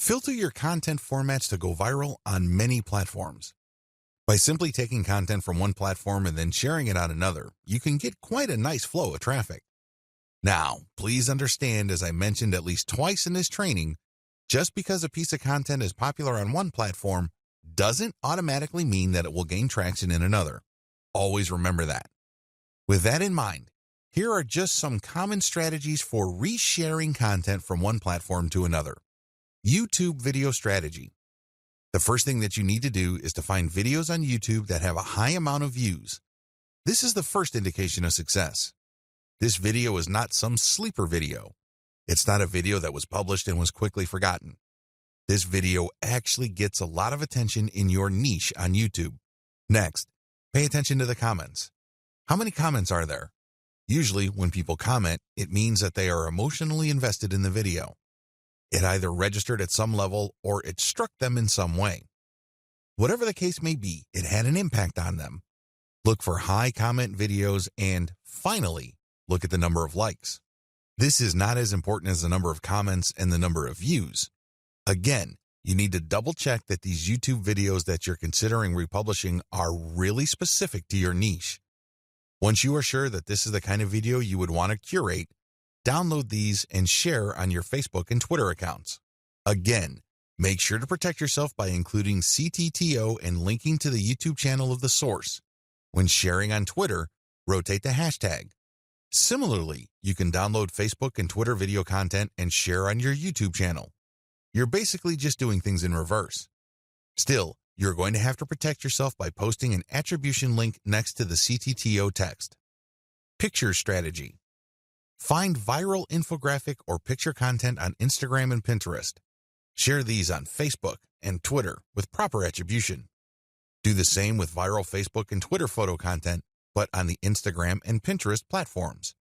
Filter your content formats to go viral on many platforms. By simply taking content from one platform and then sharing it on another, you can get quite a nice flow of traffic. Now, please understand, as I mentioned at least twice in this training, just because a piece of content is popular on one platform doesn't automatically mean that it will gain traction in another. Always remember that. With that in mind, here are just some common strategies for resharing content from one platform to another. YouTube video strategy. The first thing that you need to do is to find videos on YouTube that have a high amount of views. This is the first indication of success. This video is not some sleeper video. It's not a video that was published and was quickly forgotten. This video actually gets a lot of attention in your niche on YouTube. Next, pay attention to the comments. How many comments are there? Usually, when people comment, it means that they are emotionally invested in the video. It either registered at some level or it struck them in some way. Whatever the case may be, it had an impact on them. Look for high comment videos and, finally, look at the number of likes. This is not as important as the number of comments and the number of views. Again, you need to double check that these YouTube videos that you're considering republishing are really specific to your niche. Once you are sure that this is the kind of video you would want to curate, download these and share on your Facebook and Twitter accounts. Again, make sure to protect yourself by including CTTO and linking to the YouTube channel of the source. When sharing on Twitter, rotate the hashtag. Similarly, you can download Facebook and Twitter video content and share on your YouTube channel. You're basically just doing things in reverse. Still, you're going to have to protect yourself by posting an attribution link next to the CTTO text. Picture strategy. Find viral infographic or picture content on Instagram and Pinterest. Share these on Facebook and Twitter with proper attribution. Do the same with viral Facebook and Twitter photo content, but on the Instagram and Pinterest platforms.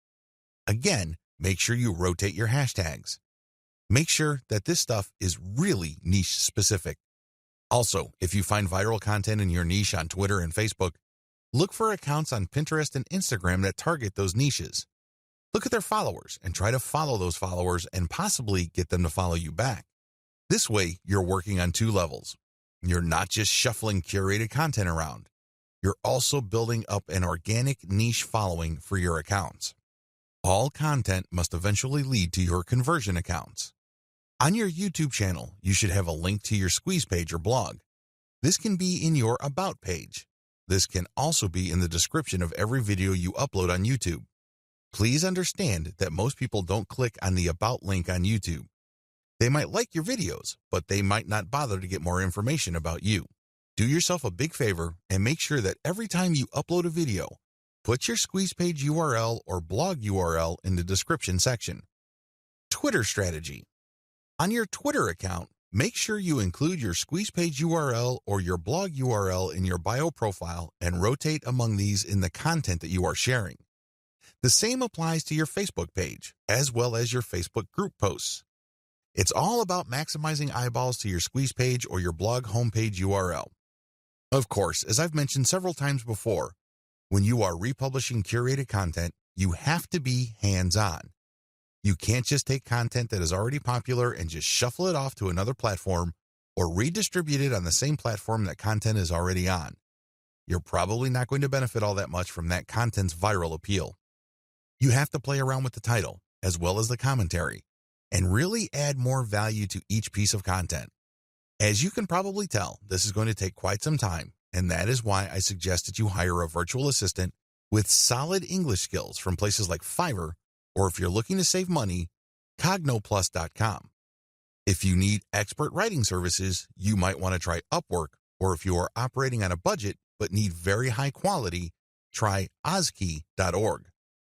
Again, make sure you rotate your hashtags. Make sure that this stuff is really niche specific. Also, if you find viral content in your niche on Twitter and Facebook, look for accounts on Pinterest and Instagram that target those niches. Look at their followers and try to follow those followers and possibly get them to follow you back. This way, you're working on two levels. You're not just shuffling curated content around. You're also building up an organic niche following for your accounts. All content must eventually lead to your conversion accounts. On your YouTube channel, you should have a link to your squeeze page or blog. This can be in your About page. This can also be in the description of every video you upload on YouTube. Please understand that most people don't click on the About link on YouTube. They might like your videos, but they might not bother to get more information about you. Do yourself a big favor and make sure that every time you upload a video, put your squeeze page URL or blog URL in the description section. Twitter strategy. On your Twitter account, make sure you include your squeeze page URL or your blog URL in your bio profile and rotate among these in the content that you are sharing. The same applies to your Facebook page, as well as your Facebook group posts. It's all about maximizing eyeballs to your squeeze page or your blog homepage URL. Of course, as I've mentioned several times before, when you are republishing curated content, you have to be hands-on. You can't just take content that is already popular and just shuffle it off to another platform or redistribute it on the same platform that content is already on. You're probably not going to benefit all that much from that content's viral appeal. You have to play around with the title, as well as the commentary, and really add more value to each piece of content. As you can probably tell, this is going to take quite some time, and that is why I suggest that you hire a virtual assistant with solid English skills from places like Fiverr, or if you're looking to save money, Cognoplus.com. If you need expert writing services, you might want to try Upwork, or if you are operating on a budget but need very high quality, try Ozkey.org.